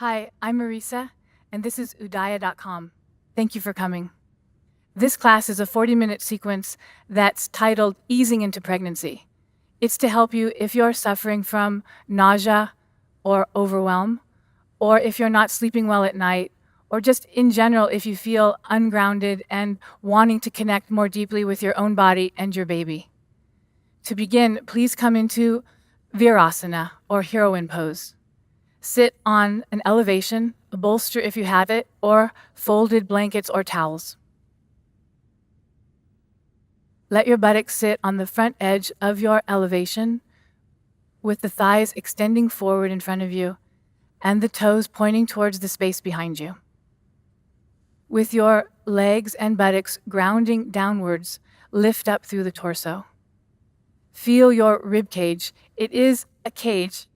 Hi, I'm Marisa, and this is UDAYA.com. Thank you for coming. This class is a 40-minute sequence that's titled Easing into Pregnancy. It's to help you if you're suffering from nausea or overwhelm, or if you're not sleeping well at night, or just in general if you feel ungrounded and wanting to connect more deeply with your own body and your baby. To begin, please come into Virasana, or heroine pose. Sit on an elevation, a bolster if you have it, or folded blankets or towels. Let your buttocks sit on the front edge of your elevation, with the thighs extending forward in front of you and the toes pointing towards the space behind you. With your legs and buttocks grounding downwards, lift up through the torso. Feel your rib cage. It is a cage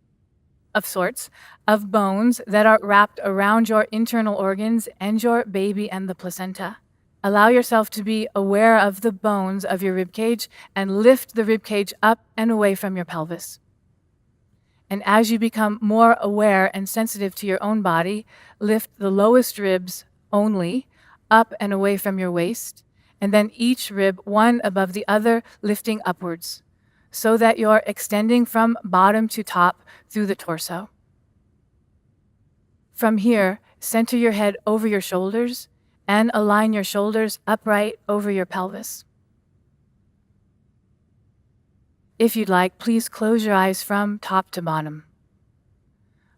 of sorts, of bones that are wrapped around your internal organs and your baby and the placenta. Allow yourself to be aware of the bones of your ribcage and lift the ribcage up and away from your pelvis. And as you become more aware and sensitive to your own body, lift the lowest ribs only up and away from your waist, and then each rib one above the other lifting upwards, so that you're extending from bottom to top through the torso. From here, center your head over your shoulders and align your shoulders upright over your pelvis. If you'd like, please close your eyes from top to bottom.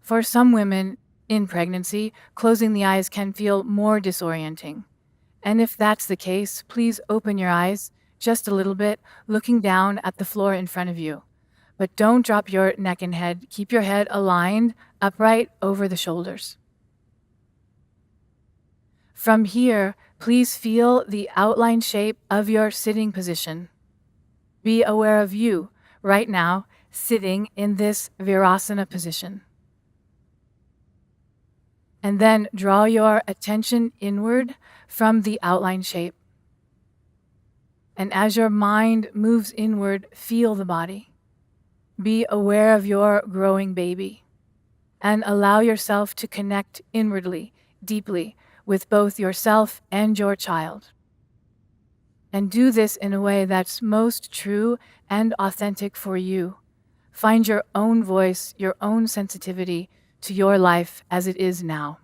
For some women in pregnancy, closing the eyes can feel more disorienting. And if that's the case, please open your eyes just a little bit, looking down at the floor in front of you. But don't drop your neck and head. Keep your head aligned, upright over the shoulders. From here, please feel the outline shape of your sitting position. Be aware of you right now, sitting in this Virasana position. And then draw your attention inward from the outline shape. And as your mind moves inward, feel the body. Be aware of your growing baby. And allow yourself to connect inwardly, deeply, with both yourself and your child. And do this in a way that's most true and authentic for you. Find your own voice, your own sensitivity to your life as it is now.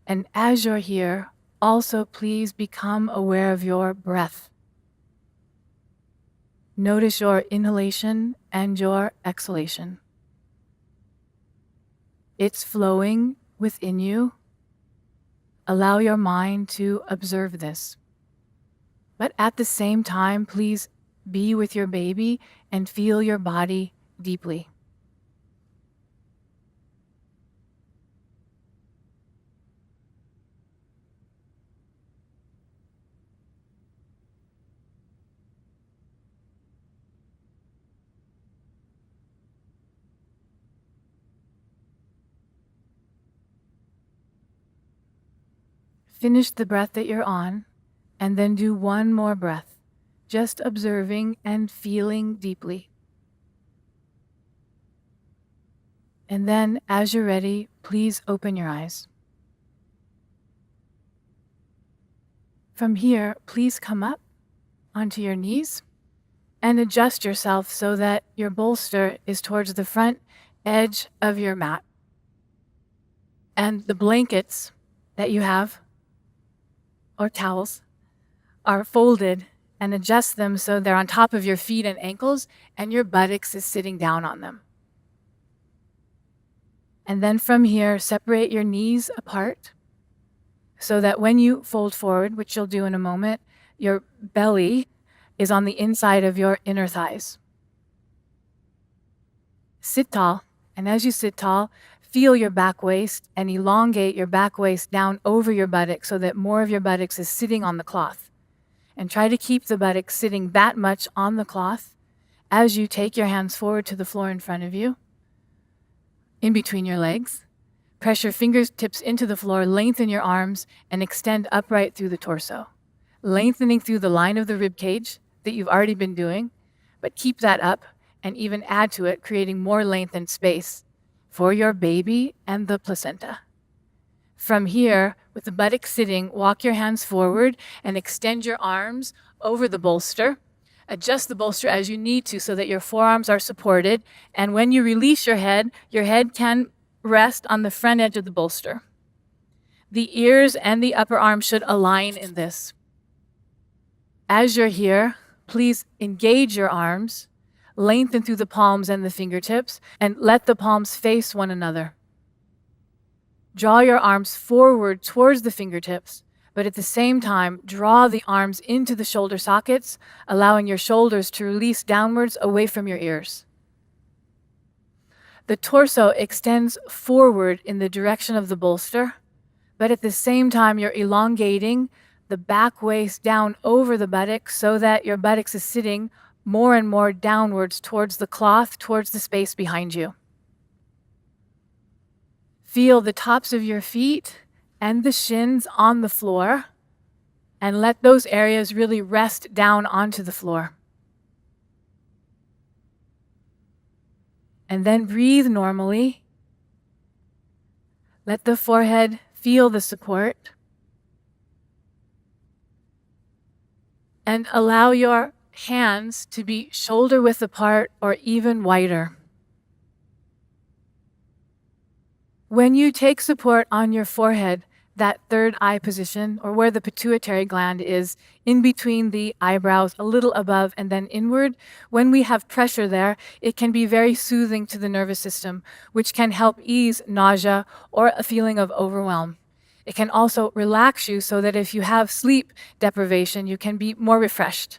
And as you're here, also please become aware of your breath. Notice your inhalation and your exhalation. It's flowing within you. Allow your mind to observe this. But at the same time, please be with your baby and feel your body deeply. Finish the breath that you're on, and then do one more breath, just observing and feeling deeply. And then, as you're ready, please open your eyes. From here, please come up onto your knees and adjust yourself so that your bolster is towards the front edge of your mat. And the blankets that you have, or towels, are folded, and adjust them so they're on top of your feet and ankles and your buttocks is sitting down on them. And then from here, separate your knees apart so that when you fold forward, which you'll do in a moment, your belly is on the inside of your inner thighs. Sit tall, and as you sit tall, feel your back waist and elongate your back waist down over your buttocks so that more of your buttocks is sitting on the cloth. And try to keep the buttocks sitting that much on the cloth as you take your hands forward to the floor in front of you, in between your legs. Press your fingertips into the floor, lengthen your arms, and extend upright through the torso, lengthening through the line of the rib cage that you've already been doing, but keep that up and even add to it, creating more length and space for your baby and the placenta. From here, with the buttocks sitting, walk your hands forward and extend your arms over the bolster. Adjust the bolster as you need to so that your forearms are supported. And when you release your head can rest on the front edge of the bolster. The ears and the upper arm should align in this. As you're here, please engage your arms, lengthen through the palms and the fingertips, and let the palms face one another. Draw your arms forward towards the fingertips, but at the same time, draw the arms into the shoulder sockets, allowing your shoulders to release downwards away from your ears. The torso extends forward in the direction of the bolster, but at the same time, you're elongating the back waist down over the buttocks so that your buttocks is sitting more and more downwards towards the cloth, towards the space behind you. Feel the tops of your feet and the shins on the floor, and let those areas really rest down onto the floor. And then breathe normally. Let the forehead feel the support. And allow your hands to be shoulder width apart or even wider. When you take support on your forehead, that third eye position, or where the pituitary gland is, in between the eyebrows, a little above and then inward, when we have pressure there, it can be very soothing to the nervous system, which can help ease nausea or a feeling of overwhelm. It can also relax you so that if you have sleep deprivation, you can be more refreshed.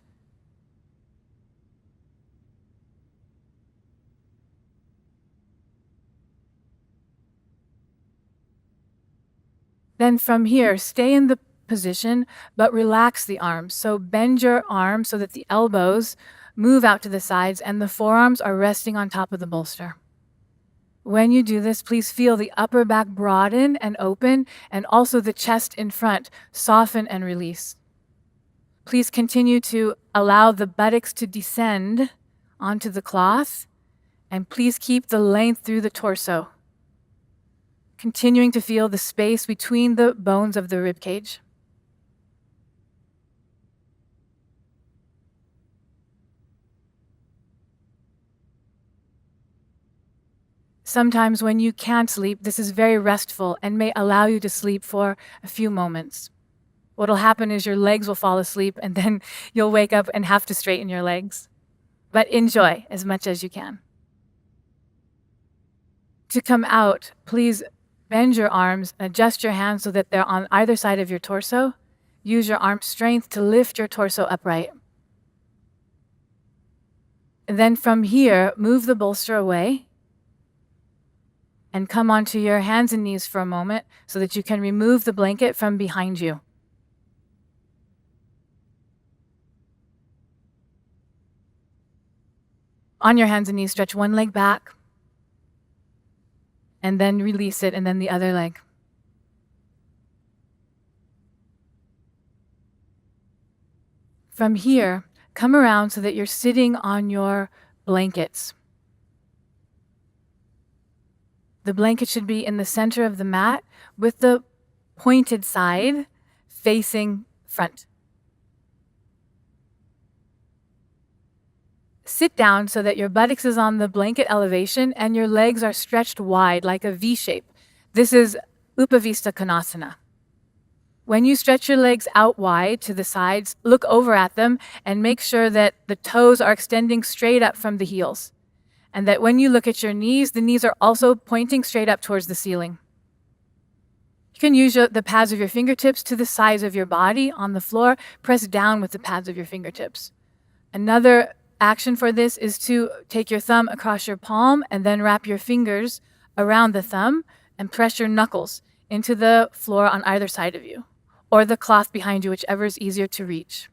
Then from here, stay in the position, but relax the arms. So bend your arms so that the elbows move out to the sides and the forearms are resting on top of the bolster. When you do this, please feel the upper back broaden and open, and also the chest in front soften and release. Please continue to allow the buttocks to descend onto the cloth, and please keep the length through the torso, continuing to feel the space between the bones of the rib cage. Sometimes when you can't sleep, this is very restful and may allow you to sleep for a few moments. What'll happen is your legs will fall asleep and then you'll wake up and have to straighten your legs. But enjoy as much as you can. To come out, please bend your arms and adjust your hands so that they're on either side of your torso. Use your arm strength to lift your torso upright. And then from here, move the bolster away and come onto your hands and knees for a moment so that you can remove the blanket from behind you. On your hands and knees, stretch one leg back and then release it, and then the other leg. From here, come around so that you're sitting on your blankets. The blanket should be in the center of the mat with the pointed side facing front. Sit down so that your buttocks is on the blanket elevation and your legs are stretched wide like a V shape. This is Upavista Konasana. When you stretch your legs out wide to the sides, look over at them and make sure that the toes are extending straight up from the heels. And that when you look at your knees, the knees are also pointing straight up towards the ceiling. You can use the pads of your fingertips to the sides of your body on the floor. Press down with the pads of your fingertips. Another action for this is to take your thumb across your palm and then wrap your fingers around the thumb and press your knuckles into the floor on either side of you, or the cloth behind you, whichever is easier to reach.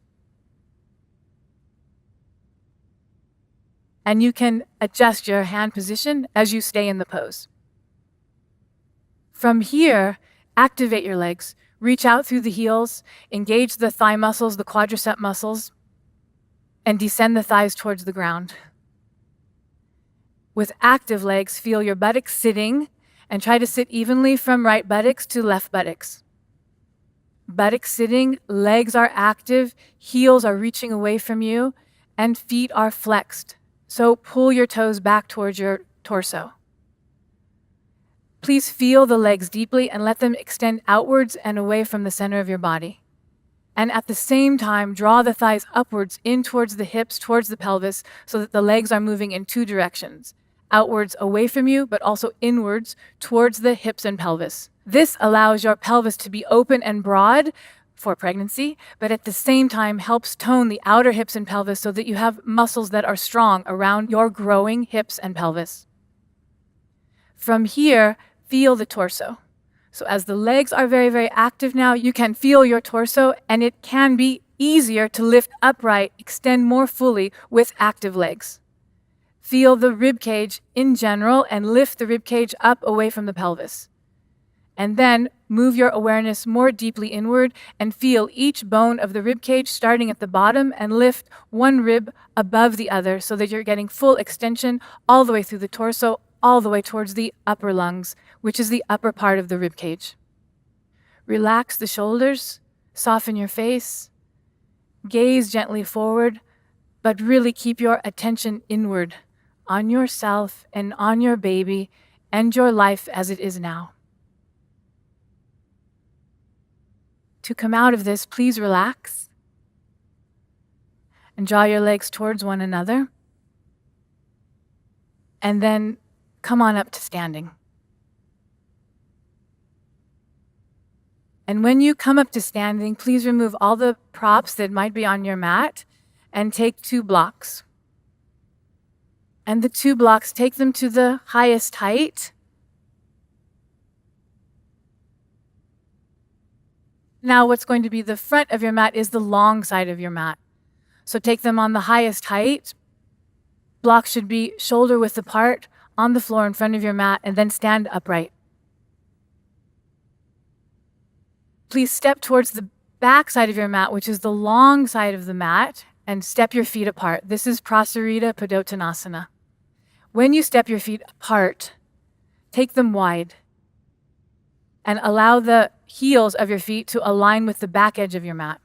And you can adjust your hand position as you stay in the pose. From here, activate your legs. Reach out through the heels, engage the thigh muscles, the quadricep muscles, and descend the thighs towards the ground. With active legs, feel your buttocks sitting and try to sit evenly from right buttocks to left buttocks. Buttocks sitting, legs are active, heels are reaching away from you, and feet are flexed. So pull your toes back towards your torso. Please feel the legs deeply and let them extend outwards and away from the center of your body. And at the same time, draw the thighs upwards in towards the hips, towards the pelvis, so that the legs are moving in two directions. Outwards away from you, but also inwards towards the hips and pelvis. This allows your pelvis to be open and broad for pregnancy, but at the same time helps tone the outer hips and pelvis so that you have muscles that are strong around your growing hips and pelvis. From here, feel the torso. So as the legs are very, very active now, you can feel your torso, and it can be easier to lift upright, extend more fully with active legs. Feel the rib cage in general and lift the rib cage up away from the pelvis. And then move your awareness more deeply inward and feel each bone of the rib cage starting at the bottom and lift one rib above the other so that you're getting full extension all the way through the torso, all the way towards the upper lungs, which is the upper part of the rib cage. Relax the shoulders, soften your face, gaze gently forward, but really keep your attention inward on yourself and on your baby and your life as it is now. To come out of this, please relax and draw your legs towards one another. And then come on up to standing. And when you come up to standing, please remove all the props that might be on your mat and take 2 blocks. And the 2 blocks, take them to the highest height. Now what's going to be the front of your mat is the long side of your mat. So take them on the highest height. Blocks should be shoulder width apart on the floor in front of your mat, and then stand upright. Please step towards the back side of your mat, which is the long side of the mat, and step your feet apart. This is Prasarita Padottanasana. When you step your feet apart, take them wide and allow the heels of your feet to align with the back edge of your mat.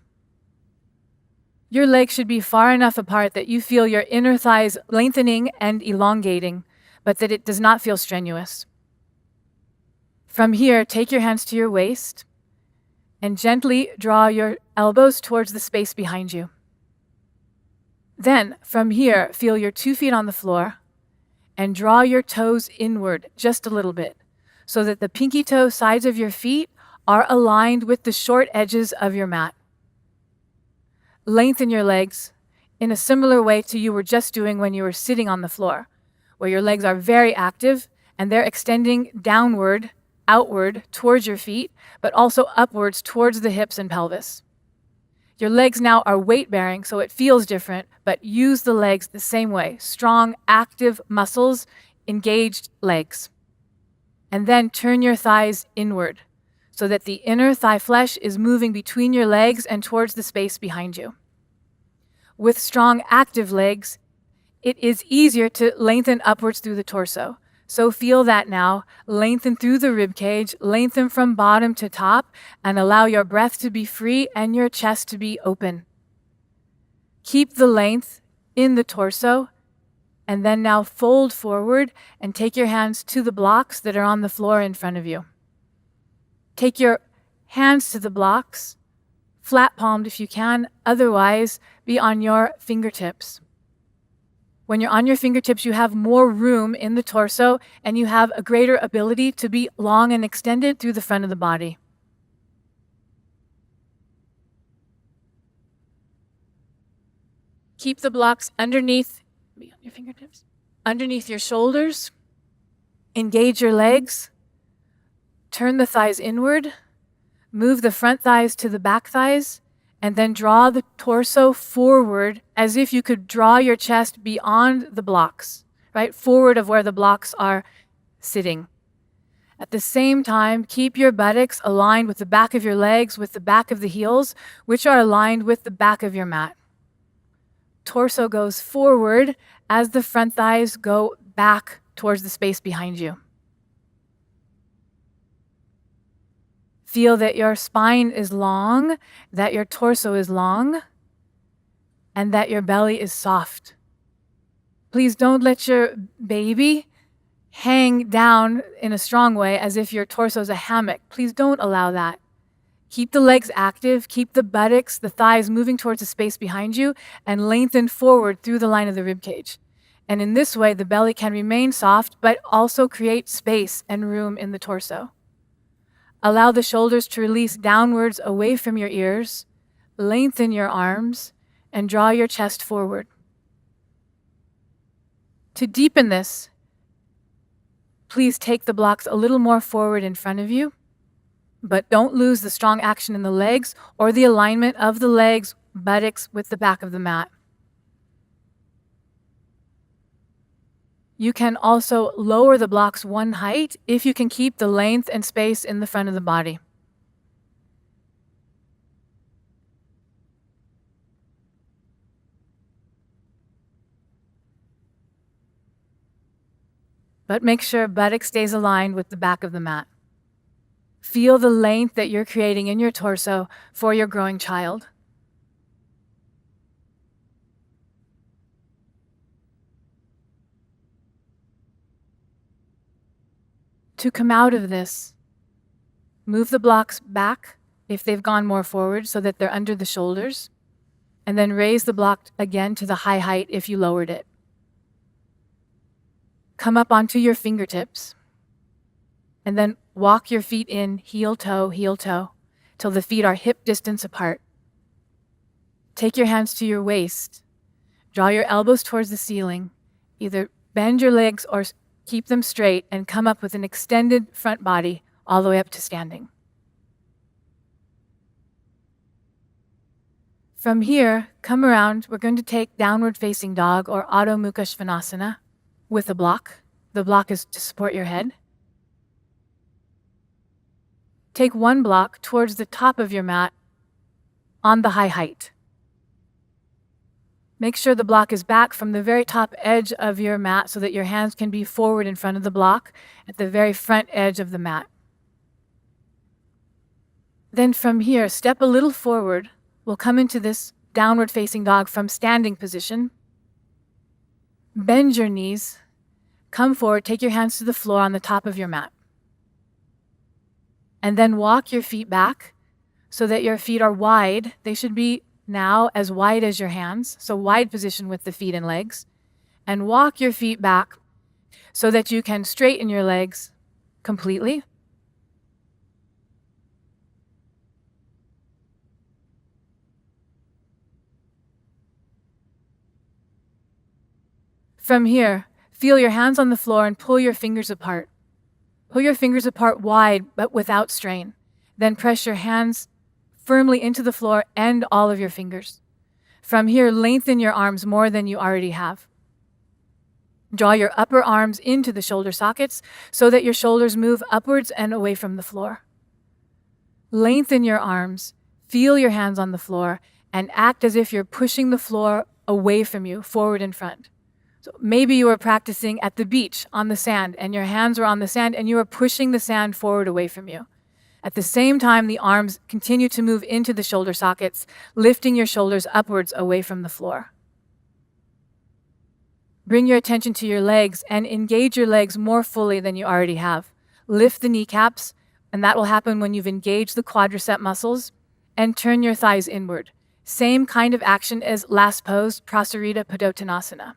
Your legs should be far enough apart that you feel your inner thighs lengthening and elongating, but that it does not feel strenuous. From here, take your hands to your waist and gently draw your elbows towards the space behind you. Then, from here, feel your 2 feet on the floor and draw your toes inward just a little bit so that the pinky toe sides of your feet are aligned with the short edges of your mat. Lengthen your legs in a similar way to you were just doing when you were sitting on the floor, where your legs are very active and they're extending downward, outward towards your feet, but also upwards towards the hips and pelvis. Your legs now are weight-bearing, so it feels different, but use the legs the same way. Strong, active muscles, engaged legs. And then turn your thighs inward so that the inner thigh flesh is moving between your legs and towards the space behind you. With strong, active legs, it is easier to lengthen upwards through the torso. So feel that now. Lengthen through the rib cage, lengthen from bottom to top, and allow your breath to be free and your chest to be open. Keep the length in the torso, and then now fold forward and take your hands to the blocks that are on the floor in front of you. Take your hands to the blocks, flat palmed if you can, otherwise be on your fingertips. When you're on your fingertips, you have more room in the torso and you have a greater ability to be long and extended through the front of the body. Keep the blocks underneath, be on your fingertips, underneath your shoulders. Engage your legs. Turn the thighs inward. Move the front thighs to the back thighs. And then draw the torso forward as if you could draw your chest beyond the blocks, right? Forward of where the blocks are sitting. At the same time, keep your buttocks aligned with the back of your legs, with the back of the heels, which are aligned with the back of your mat. Torso goes forward as the front thighs go back towards the space behind you. Feel that your spine is long, that your torso is long, and that your belly is soft. Please don't let your baby hang down in a strong way as if your torso is a hammock. Please don't allow that. Keep the legs active, keep the buttocks, the thighs moving towards the space behind you, and lengthen forward through the line of the rib cage. And in this way, the belly can remain soft, but also create space and room in the torso. Allow the shoulders to release downwards away from your ears, lengthen your arms, and draw your chest forward. To deepen this, please take the blocks a little more forward in front of you, but don't lose the strong action in the legs or the alignment of the legs, buttocks with the back of the mat. You can also lower the blocks one height if you can keep the length and space in the front of the body. But make sure buttock stays aligned with the back of the mat. Feel the length that you're creating in your torso for your growing child. To come out of this, move the blocks back if they've gone more forward so that they're under the shoulders, and then raise the block again to the high height if you lowered it. Come up onto your fingertips, and then walk your feet in heel toe, till the feet are hip distance apart. Take your hands to your waist. Draw your elbows towards the ceiling. Either bend your legs or keep them straight and come up with an extended front body all the way up to standing. From here, come around. We're going to take downward facing dog or Adho Mukha Svanasana with a block. The block is to support your head. Take one block towards the top of your mat on the high height. Make sure the block is back from the very top edge of your mat so that your hands can be forward in front of the block at the very front edge of the mat. Then from here, step a little forward. We'll come into this downward facing dog from standing position. Bend your knees. Come forward, take your hands to the floor on the top of your mat. And then walk your feet back so that your feet are wide. They should be now as wide as your hands, so wide position with the feet and legs. And walk your feet back so that you can straighten your legs completely. From here, feel your hands on the floor and pull your fingers apart. Pull your fingers apart wide, but without strain. Then press your hands firmly into the floor and all of your fingers. From here, lengthen your arms more than you already have. Draw your upper arms into the shoulder sockets so that your shoulders move upwards and away from the floor. Lengthen your arms, feel your hands on the floor, and act as if you're pushing the floor away from you, forward and front. So maybe you were practicing at the beach on the sand and your hands were on the sand and you were pushing the sand forward away from you. At the same time, the arms continue to move into the shoulder sockets, lifting your shoulders upwards away from the floor. Bring your attention to your legs and engage your legs more fully than you already have. Lift the kneecaps, and that will happen when you've engaged the quadricep muscles, and turn your thighs inward. Same kind of action as last pose, Prasarita Padottanasana.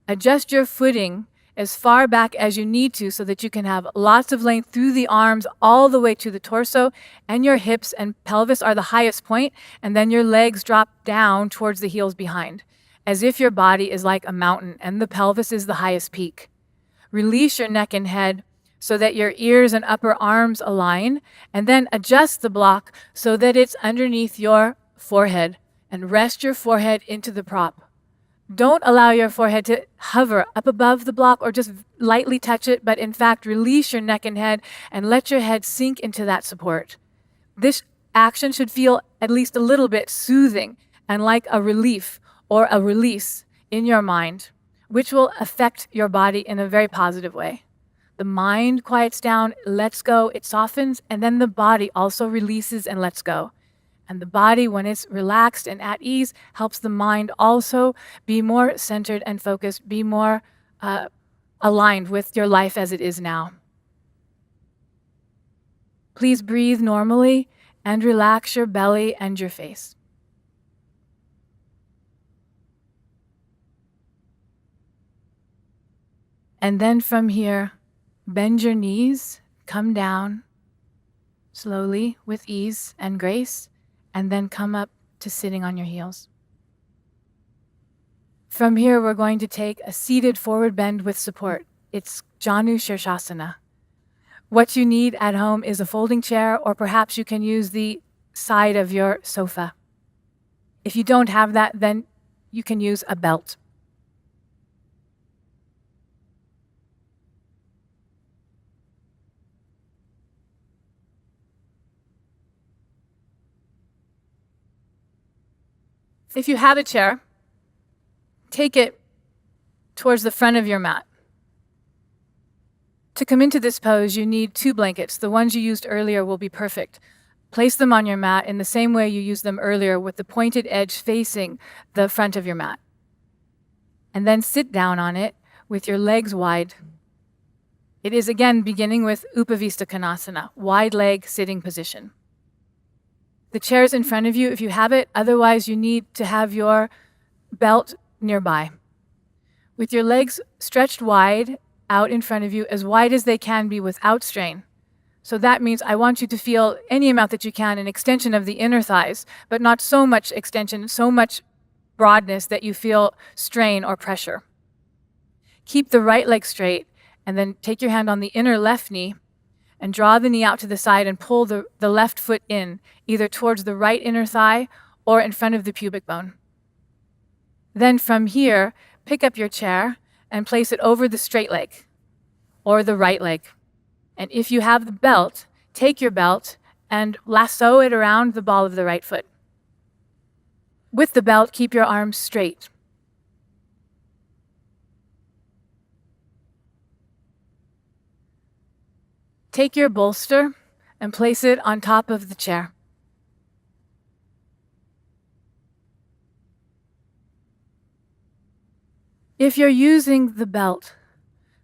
Adjust your footing as far back as you need to so that you can have lots of length through the arms all the way to the torso, and your hips and pelvis are the highest point, and then your legs drop down towards the heels behind, as if your body is like a mountain and the pelvis is the highest peak. Release your neck and head so that your ears and upper arms align, and then adjust the block so that it's underneath your forehead, and rest your forehead into the prop. Don't allow your forehead to hover up above the block or just lightly touch it, but in fact, release your neck and head and let your head sink into that support. This action should feel at least a little bit soothing and like a relief or a release in your mind. which will affect your body in a very positive way. The mind quiets down, lets go, it softens, and then the body also releases and lets go. And the body, when it's relaxed and at ease, helps the mind also be more centered and focused, be more aligned with your life as it is now. Please breathe normally and relax your belly and your face. And then from here, bend your knees, come down slowly with ease and grace, and then come up to sitting on your heels. From here, we're going to take a seated forward bend with support. It's Janu Shirshasana. What you need at home is a folding chair, or perhaps you can use the side of your sofa. If you don't have that, then you can use a belt. If you have a chair, take it towards the front of your mat. To come into this pose, you need 2 blankets. The ones you used earlier will be perfect. Place them on your mat in the same way you used them earlier, with the pointed edge facing the front of your mat. And then sit down on it with your legs wide. It is again beginning with Upavista Konasana, wide leg sitting position. The chair is in front of you if you have it, otherwise you need to have your belt nearby. With your legs stretched wide out in front of you, as wide as they can be without strain. So that means I want you to feel any amount that you can, an extension of the inner thighs, but not so much extension, so much broadness that you feel strain or pressure. Keep the right leg straight, and then take your hand on the inner left knee and draw the knee out to the side and pull the left foot in, either towards the right inner thigh or in front of the pubic bone. Then from here, pick up your chair and place it over the straight leg or the right leg. And if you have the belt, take your belt and lasso it around the ball of the right foot. With the belt, keep your arms straight. Take your bolster and place it on top of the chair. If you're using the belt,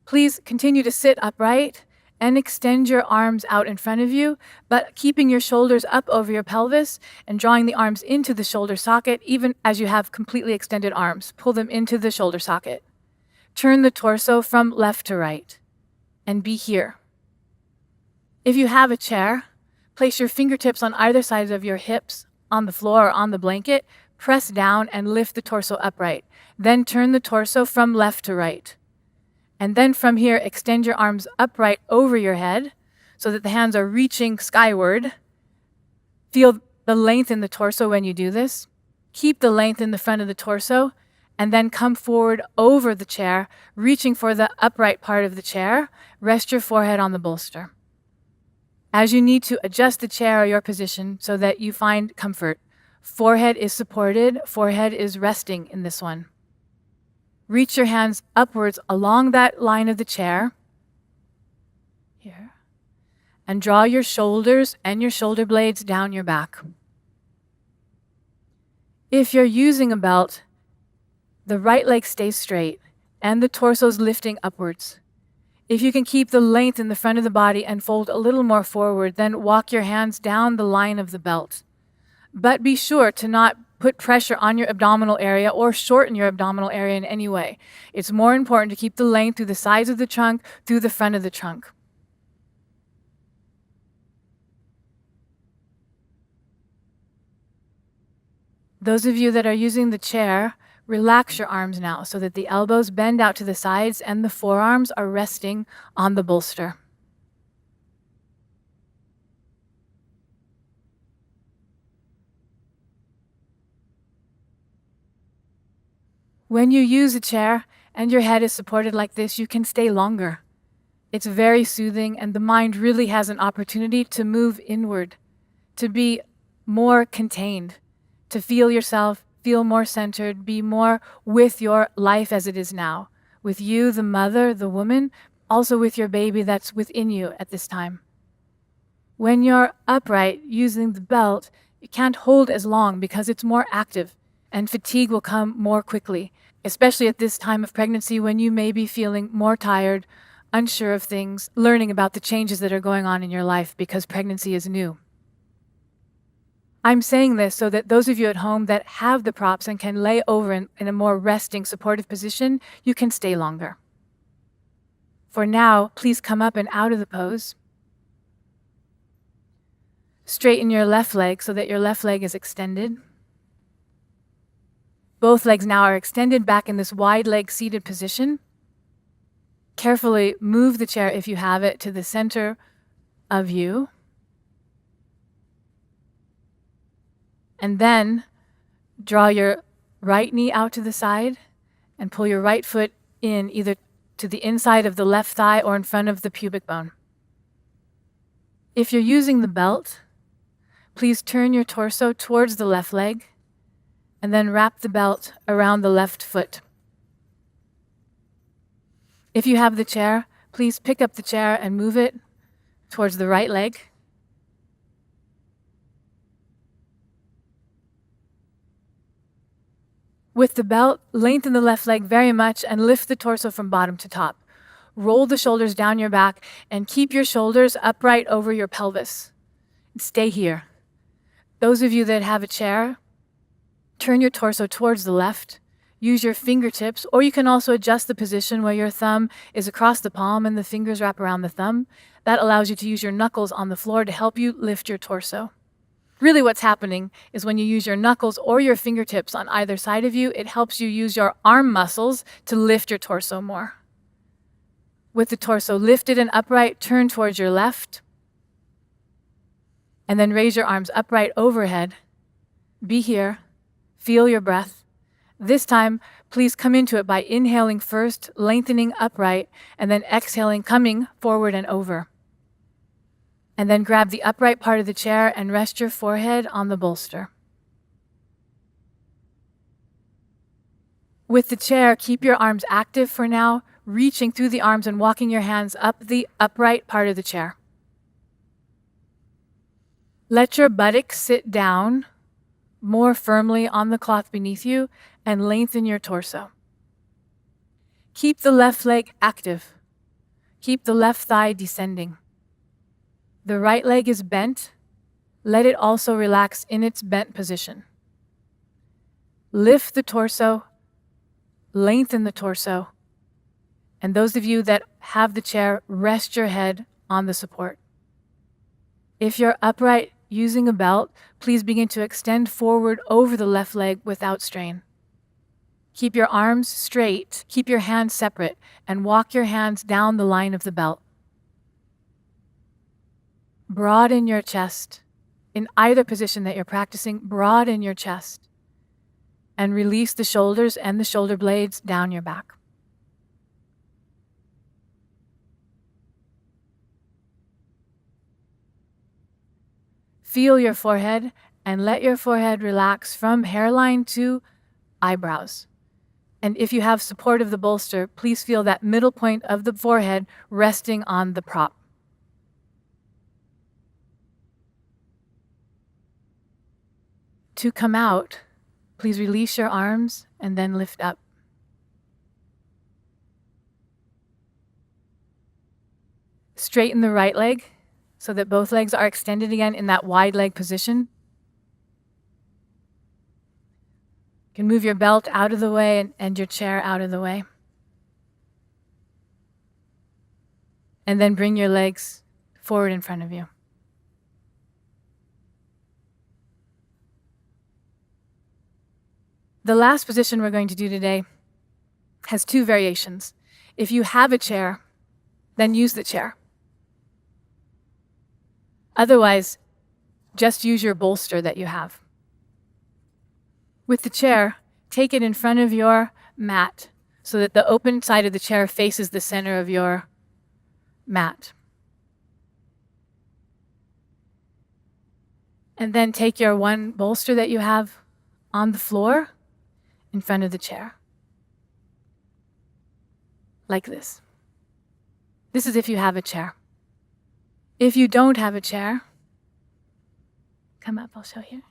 please continue to sit upright and extend your arms out in front of you, but keeping your shoulders up over your pelvis and drawing the arms into the shoulder socket, even as you have completely extended arms. Pull them into the shoulder socket. Turn the torso from left to right and be here. If you have a chair, place your fingertips on either side of your hips on the floor or on the blanket, press down and lift the torso upright. Then turn the torso from left to right. And then from here, extend your arms upright over your head so that the hands are reaching skyward. Feel the length in the torso when you do this. Keep the length in the front of the torso, and then come forward over the chair, reaching for the upright part of the chair. Rest your forehead on the bolster. As you need to adjust the chair or your position so that you find comfort, forehead is supported, forehead is resting in this one. Reach your hands upwards along that line of the chair, here, and draw your shoulders and your shoulder blades down your back. If you're using a belt, the right leg stays straight and the torso is lifting upwards. If you can keep the length in the front of the body and fold a little more forward, then walk your hands down the line of the belt. But be sure to not put pressure on your abdominal area or shorten your abdominal area in any way. It's more important to keep the length through the sides of the trunk, through the front of the trunk. Those of you that are using the chair, relax your arms now so that the elbows bend out to the sides and the forearms are resting on the bolster. When you use a chair and your head is supported like this, you can stay longer. It's very soothing, and the mind really has an opportunity to move inward, to be more contained, to feel yourself, feel more centered, be more with your life as it is now. with you, the mother, the woman, also with your baby that's within you at this time. When you're upright using the belt, you can't hold as long because it's more active and fatigue will come more quickly, especially at this time of pregnancy when you may be feeling more tired, unsure of things, learning about the changes that are going on in your life because pregnancy is new. I'm saying this so that those of you at home that have the props and can lay over in a more resting, supportive position, you can stay longer. For now, please come up and out of the pose. Straighten your left leg so that your left leg is extended. Both legs now are extended back in this wide leg seated position. Carefully move the chair, if you have it, to the center of you. And then draw your right knee out to the side and pull your right foot in either to the inside of the left thigh or in front of the pubic bone. If you're using the belt, please turn your torso towards the left leg and then wrap the belt around the left foot. If you have the chair, please pick up the chair and move it towards the right leg. With the belt, lengthen the left leg very much and lift the torso from bottom to top. Roll the shoulders down your back and keep your shoulders upright over your pelvis. Stay here. Those of you that have a chair, turn your torso towards the left. Use your fingertips, or you can also adjust the position where your thumb is across the palm and the fingers wrap around the thumb. That allows you to use your knuckles on the floor to help you lift your torso. Really what's happening is when you use your knuckles or your fingertips on either side of you, it helps you use your arm muscles to lift your torso more. With the torso lifted and upright, turn towards your left. And then raise your arms upright overhead. Be here. Feel your breath. This time, please come into it by inhaling first, lengthening upright, and then exhaling, coming forward and over. And then grab the upright part of the chair and rest your forehead on the bolster. With the chair, keep your arms active for now, reaching through the arms and walking your hands up the upright part of the chair. Let your buttocks sit down more firmly on the cloth beneath you and lengthen your torso. Keep the left leg active. Keep the left thigh descending. The right leg is bent. Let it also relax in its bent position. Lift the torso, lengthen the torso, and those of you that have the chair, rest your head on the support. If you're upright using a belt, please begin to extend forward over the left leg without strain. Keep your arms straight, keep your hands separate, and walk your hands down the line of the belt. Broaden your chest. In either position that you're practicing, broaden your chest. And release the shoulders and the shoulder blades down your back. Feel your forehead and let your forehead relax from hairline to eyebrows. And if you have support of the bolster, please feel that middle point of the forehead resting on the prop. To come out, please release your arms and then lift up. Straighten the right leg so that both legs are extended again in that wide leg position. You can move your belt out of the way and your chair out of the way. And then bring your legs forward in front of you. The last position we're going to do today has two variations. If you have a chair, then use the chair. Otherwise, just use your bolster that you have. With the chair, take it in front of your mat so that the open side of the chair faces the center of your mat. And then take your one bolster that you have on the floor in front of the chair. like this. This is if you have a chair. If you don't have a chair, come up, I'll show you.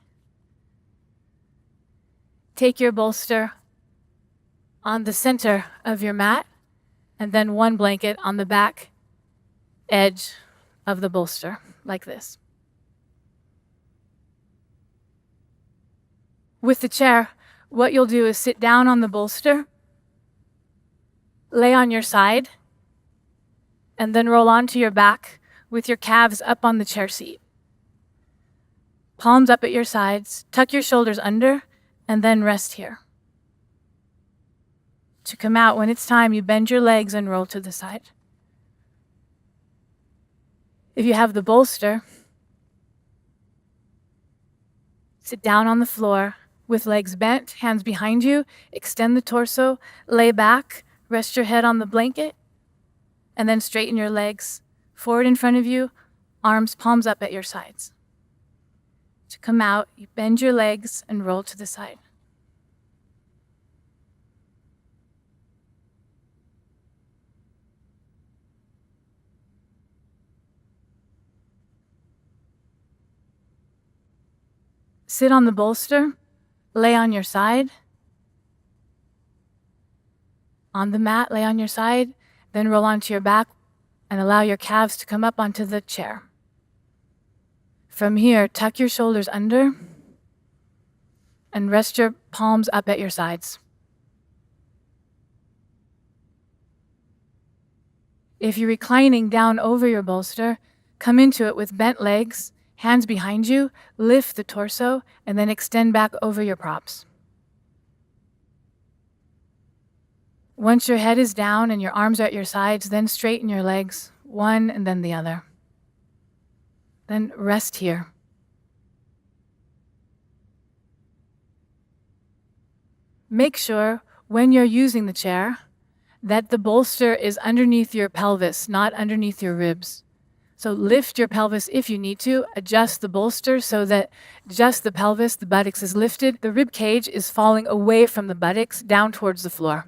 Take your bolster on the center of your mat, and then one blanket on the back edge of the bolster, like this. With the chair, what you'll do is sit down on the bolster, lay on your side, and then roll onto your back with your calves up on the chair seat. Palms up at your sides, tuck your shoulders under, and then rest here. To come out, when it's time, you bend your legs and roll to the side. If you have the bolster, sit down on the floor with legs bent, hands behind you, extend the torso, lay back, rest your head on the blanket, and then straighten your legs forward in front of you, arms palms up at your sides. To come out, you bend your legs and roll to the side. Sit on the bolster, lay on your side. On the mat, lay on your side, then roll onto your back and allow your calves to come up onto the chair. From here, tuck your shoulders under and rest your palms up at your sides. If you're reclining down over your bolster, come into it with bent legs, hands behind you, lift the torso, and then extend back over your props. Once your head is down and your arms are at your sides, then straighten your legs, one and then the other. Then rest here. Make sure when you're using the chair that the bolster is underneath your pelvis, not underneath your ribs. So lift your pelvis if you need to, adjust the bolster so that just the pelvis, the buttocks is lifted, the rib cage is falling away from the buttocks down towards the floor.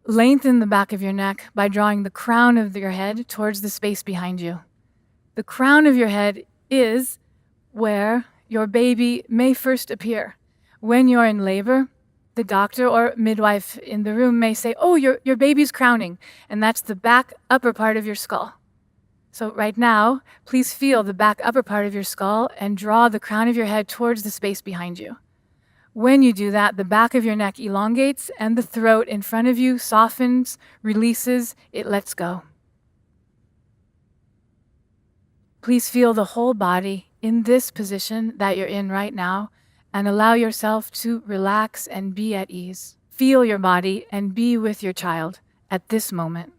Lengthen the back of your neck by drawing the crown of your head towards the space behind you. The crown of your head is where your baby may first appear. When you're in labor, the doctor or midwife in the room may say, oh, your baby's crowning, and that's the back upper part of your skull. So right now, please feel the back upper part of your skull and draw the crown of your head towards the space behind you. When you do that, the back of your neck elongates and the throat in front of you softens, releases, it lets go. Please feel the whole body in this position that you're in right now and allow yourself to relax and be at ease. Feel your body and be with your child at this moment.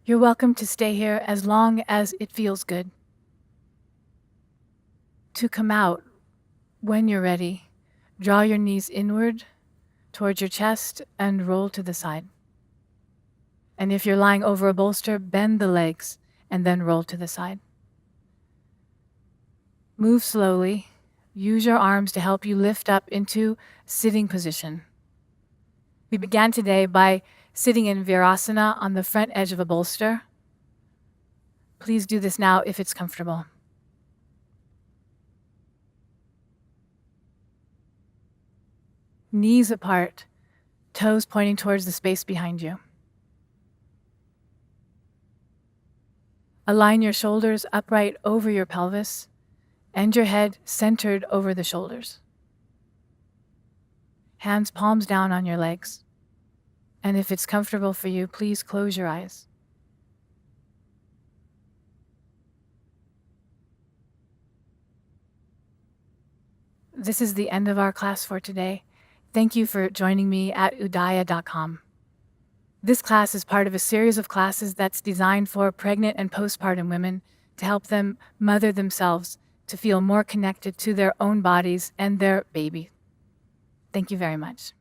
You're welcome to stay here as long as it feels good. To come out, when you're ready, draw your knees inward towards your chest and roll to the side. And if you're lying over a bolster, bend the legs and then roll to the side. Move slowly. Use your arms to help you lift up into sitting position. We began today by sitting in Virasana on the front edge of a bolster. Please do this now if it's comfortable. Knees apart, toes pointing towards the space behind you. Align your shoulders upright over your pelvis and your head centered over the shoulders. Hands palms down on your legs. And if it's comfortable for you, please close your eyes. this is the end of our class for today. Thank you for joining me at UDAYA.com. This class is part of a series of classes that's designed for pregnant and postpartum women to help them mother themselves, to feel more connected to their own bodies and their baby. Thank you very much.